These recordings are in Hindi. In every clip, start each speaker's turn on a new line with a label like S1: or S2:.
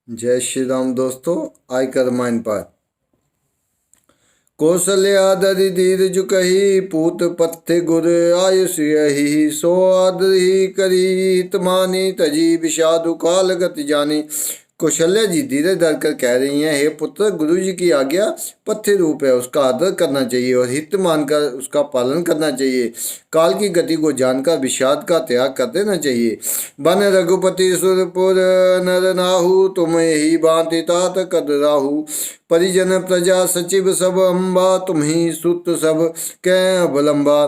S1: जय श्री राम दोस्तों। आयकर रामायण पाठ। कौशल्या दरि धीरज कही पूत पथ्य गुर आयुष यही सो आदर ही करी हित मानी तजी विषादु काल गति जानी। कौशल्या जी धीरे धर कर कह रही हैं, हे पुत्र, गुरु जी की आज्ञा पथ्य रूप है, उसका आदर करना चाहिए और हित मानकर उसका पालन करना चाहिए। काल की गति को जानकर विषाद का त्याग कर देना चाहिए। बन रघुपति सुरपुर नर नाहु तुम ही भांति तात कद राहु। परिजन प्रजा सचिव सब अम्बा तुम ही सुत सब कै अवलंबा।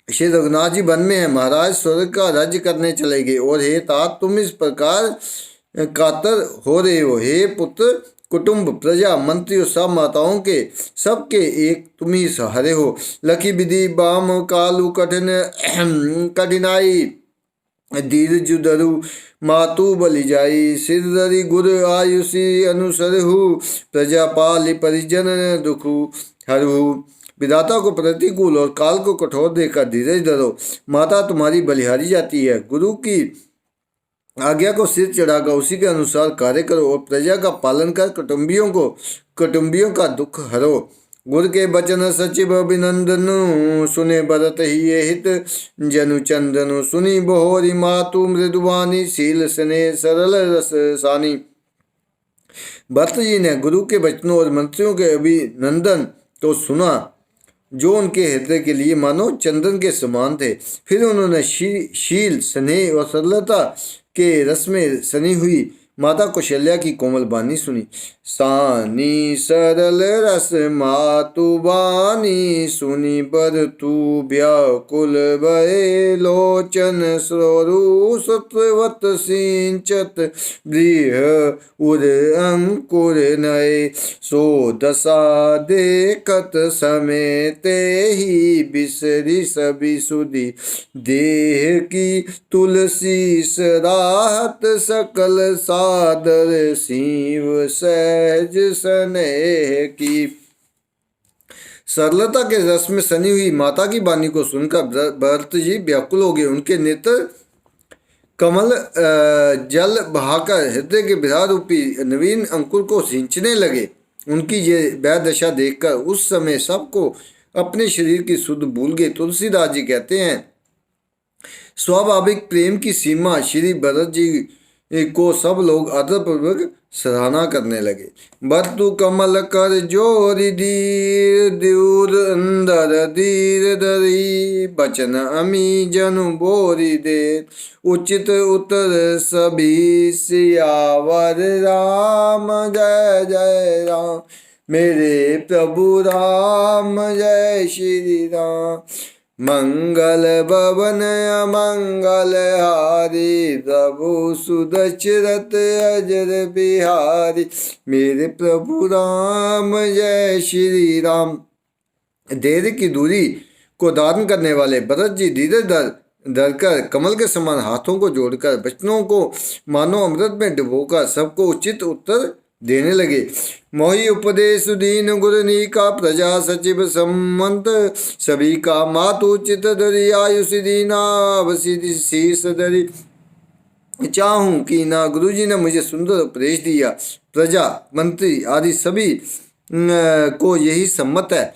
S1: श्री रघुनाथ जी वन में है महाराज, स्वर्ग का राज्य करने चले गए और हे तात तुम इस प्रकार कातर हो रहे हो। हे पुत्र, कुटुंब प्रजा मंत्रियों सब माताओं के सबके एक तुम ही सहारे हो। लखी विधि बाम कालु कठिन कठिनाई धीरज धरु मातु बलि जाई। सिर धरि गुर आयुषी अनुसरहु प्रजा पालि परिजन दुखु हरहु। विधाता को प्रतिकूल और काल को कठोर देकर धीरज धरो, माता तुम्हारी बलिहारी जाती है। गुरु की आज्ञा को सिर चढ़ाकर उसी के अनुसार कार्य करो और प्रजा का पालन कर कुटुंबियों का दुख हरो। गुरु के बचन सचिव अभिनंदनु सुने भरत ही ये हित जनु चंदनु। सुनी बहोरी मातु मृदुवानी शील स्ने सरल रस सानी। भरत जी ने गुरु के वचनों और मंत्रियों के अभिनंदन तो सुना जो उनके हृदय के लिए मानो चंदन के समान थे। फिर उन्होंने शील स्नेह और सरलता के रस में सनी हुई माता कौशल्या की कोमल बानी सुनी। सानी सरल रस मातु बानी सुनी बर तू व्याकुल भय लोचन स्वरू सत्वत सिंचत ब्रीह उर अंकुर नये। सो दशा देखत समय ते ही बिसरी सभी सुधी देह की तुलसी सराहत सकल सादर सीव सहज स्नेह की। सरलता के रस में सनी हुई माता की वाणी को सुनकर भरत जी व्याकुल हो गए। उनके नेत्र कमल जल बहाकर हृदय के विराट रूपी नवीन अंकुर को सिंचने लगे। उनकी ये वह दशा देखकर उस समय सबको अपने शरीर की सुध भूल गए। तुलसीदास जी कहते हैं, स्वाभाविक प्रेम की सीमा श्री भरत जी को सब लोग आदरपूर्वक सराहना करने लगे। बरतु कमल कर जोरि धीर दूर अंदर धीर धरी बचन अमी जनु बोरी दे। उचित उत्तर सभी सियावर राम जय जय राम। मेरे प्रभु राम जय श्री राम। मंगल भवन अमंगल हारी प्रभु सुदशरथ अजर बिहारी। मेरे प्रभु राम जय श्री राम। देर की दूरी को धारण करने वाले भरत जी धीरे धरकर कमल के समान हाथों को जोड़कर वचनों को मानो अमृत में डुबोकर सबको उचित उत्तर देने लगे। मोहि उपदेश दीन गुरनी का प्रजा सचिव सम्मत सभी का मातु चित धरी आयुष दीना अवसिधि शीस धरी। चाहूं कि ना गुरु जी ने मुझे सुंदर उपदेश दिया। प्रजा मंत्री आदि सभी को यही सम्मत है।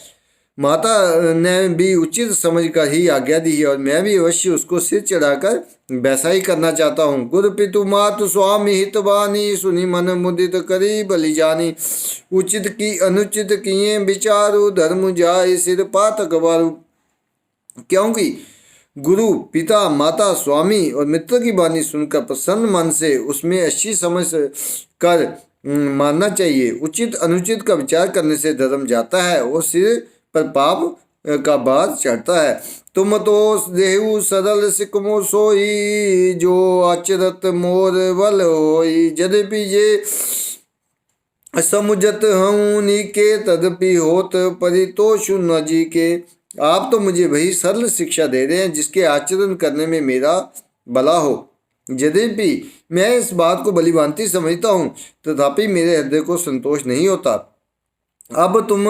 S1: माता ने भी उचित समझकर ही आज्ञा दी है और मैं भी अवश्य उसको सिर चढ़ाकर वैसा ही करना चाहता हूँ। गुरु पितु मातु स्वामी हितवानी सुनी मन मुदित करी बलि जानी। उचित की अनुचित किए विचारु धर्म जाय सिर पातक वारु। क्योंकि गुरु पिता माता स्वामी और मित्र की वाणी सुनकर प्रसन्न मन से उसमें अच्छी समझ कर मानना चाहिए। उचित अनुचित का विचार करने से धर्म जाता है और सिर पर पाप का भार चढ़ता है। तुम तो देहु सरल सिकमो सोई जो आचरत मोर बल होई। यद्यपि ये समुझत हूँ नीके तदपि होत परितोषु न जी के। आप तो मुझे वही सरल शिक्षा दे रहे हैं जिसके आचरण करने में मेरा भला हो। यद्यपि मैं इस बात को भलीभांति समझता हूँ तथापि मेरे हृदय को संतोष नहीं होता। अब तुम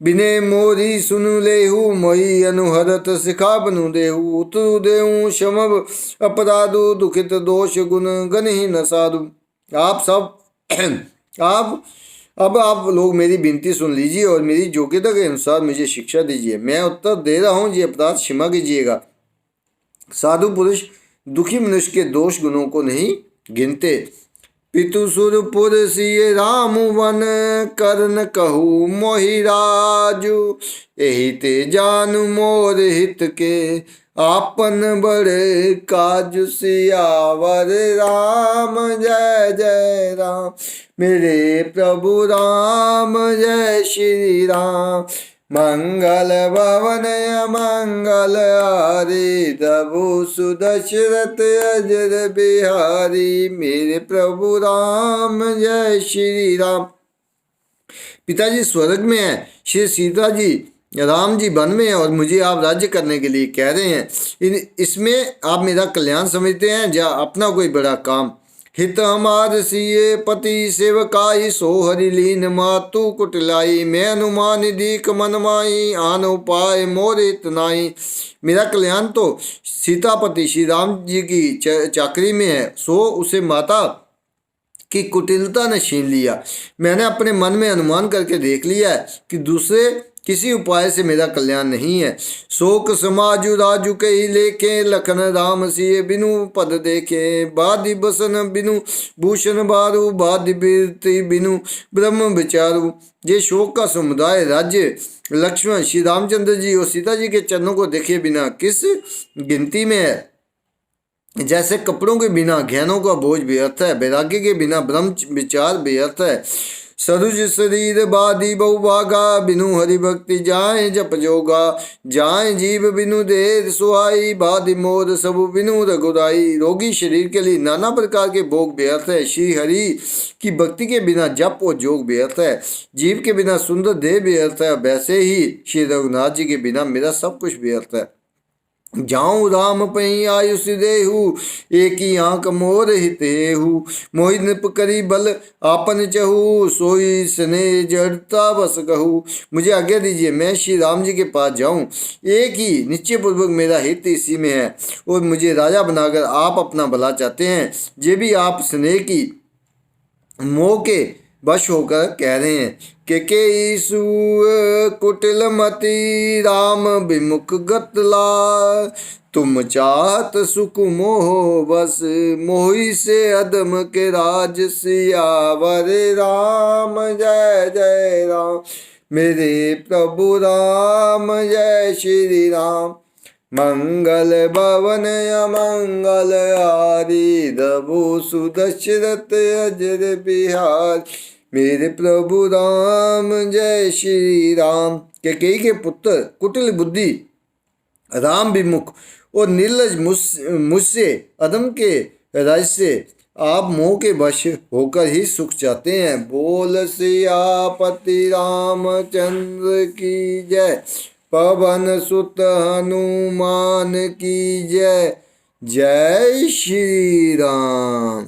S1: बिने मोरी सुनु लेहु मोहि अनुहरत सिखा बनु देहु। उतरु देहु क्षम अपराधु दुखित दोष गुण गण ही न साधु। आप सब आप अब आप लोग मेरी विनती सुन लीजिए और मेरी योग्यता के अनुसार मुझे शिक्षा दीजिए। मैं उत्तर दे रहा हूँ, ये अपराध क्षमा कीजिएगा। साधु पुरुष दुखी मनुष्य के दोष गुणों को नहीं गिनते। पितु सुरपुर सिय राम वन, करन कहू मोहि राजू। एहि ते जानु मोर हित के, आपन बड़े काजु। सियावर राम जय जय राम, मेरे प्रभु राम जय श्री राम। मंगल भवन मंगल हारी, प्रभु सुदशरथ अजर बिहारी। मेरे प्रभु राम जय श्री राम। पिताजी स्वर्ग में है, श्री सीता जी राम जी वन में है और मुझे आप राज्य करने के लिए कह रहे हैं। इसमें आप मेरा कल्याण समझते हैं या अपना कोई बड़ा काम। हित हमार सिए पति सेवकाई, सो हरि लीन मातु कुटिलाई। मैं अनुमान दीक मन माई, आन उपाय मोर हित नाई। मेरा कल्याण तो सीतापति श्री राम जी की चाकरी में है, सो उसे माता की कुटिलता ने छीन लिया। मैंने अपने मन में अनुमान करके देख लिया है कि दूसरे किसी उपाय से मेरा कल्याण नहीं है। शोक समाजु राजू कही लेखे, लखन राम सिए बिनु पद देखे। बाधि बसन बिनु भूषण बारू, बाधि बीरती बिनु ब्रह्म विचारू। ये शोक का समुदाय राज्य लक्ष्मण श्री रामचंद्र जी और सीता जी के चरणों को देखे बिना किस गिनती में है। जैसे कपड़ों के बिना गहनों का बोझ व्यर्थ है, वैराग्य के बिना ब्रह्म विचार व्यर्थ है। सरुज शरीर बाधी बहुभागा, बिनु हरि भक्ति जाए जप जोगा। जाए जीव बिनु देह सुहाई, बाधि मोर सब बिनु रघुराई। रोगी शरीर के लिए नाना प्रकार के भोग व्यर्थ है, श्री हरि की भक्ति के बिना जप और जोग व्यर्थ है। जीव के बिना सुंदर देह व्यर्थ है, वैसे ही श्री रघुनाथ जी के बिना मेरा सब कुछ व्यर्थ है। जाऊं राम पई आयुष देहु, एक ही आंख मोर हितेहु। मोहि नृप करी बल आपन चहु, सोई स्ने जड़ता बस कहू। मुझे आज्ञा दीजिए, मैं श्री राम जी के पास जाऊं। एक ही निश्चय पूर्वक मेरा हित इसी में है और मुझे राजा बनाकर आप अपना भला चाहते हैं। ये भी आप स्नेह की मोह के वश होकर कह रहे हैं। के ईसु कुटिल मति, राम विमुख गतला। तुम चाहत सुख मोह बस, मोहि से अदम के राज। सियावर राम जय जय राम, मेरे प्रभु राम जय श्री राम। मंगल भवन अमंगल हारी, प्रभु सुदशरथ अजर बिहार। मेरे प्रभु राम जय श्री राम। कैकेयी के पुत्र कुटिल बुद्धि, राम विमुख और निर्लज मुझसे अदम के राज से आप मोह के वश होकर ही सुख चाहते हैं। बोल सियापति रामचंद्र की जय, पवन सुत हनुमान की जय। जय श्री राम।